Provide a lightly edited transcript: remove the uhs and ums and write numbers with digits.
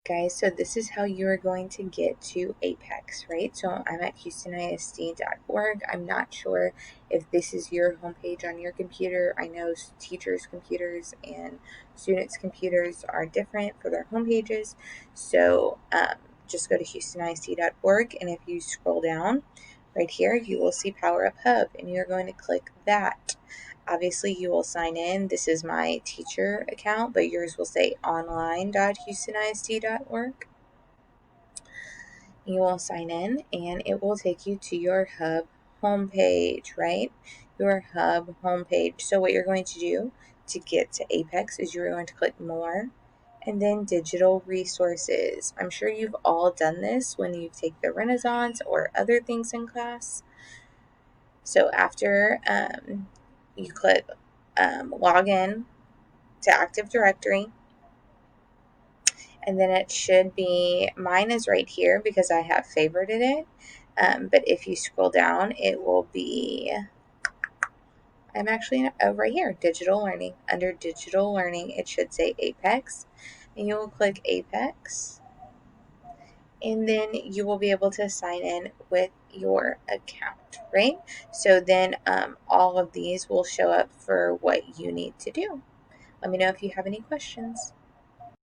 Guys, so this is how you are going to get to Apex, right? So I'm at houstonisd.org. I'm not sure if this is your homepage on your computer. I know teachers' computers and students' computers are different for their homepages. So just go to houstonisd.org, and if you scroll down right here, you will see Power Up Hub, and you're going to click that. Obviously, you will sign in. This is my teacher account, but yours will say online.houstonisd.org. You will sign in, and it will take you to your Hub homepage, right? Your Hub homepage. So what you're going to do to get to Apex is you're going to click More, and then Digital Resources. I'm sure you've all done this when you take the Renaissance or other things in class. So after you click log in to Active Directory, and then it should be, mine is right here because I have favorited it, but if you scroll down, it will be, I'm actually right here, Digital Learning. Under Digital Learning, it should say Apex, and you will click Apex, and then you will be able to sign in with your account, right? So then all of these will show up for what you need to do. Let me know if you have any questions.